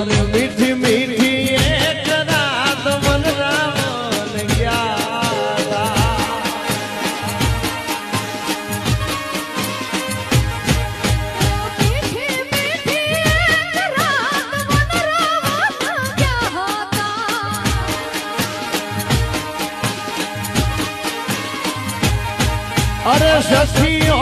અરે મીઠી મીઠી એક રાત મન રાવણ ગયા મીઠી મીઠી એક રાત મન રાવણ ગયા હતા અરે સખીઓ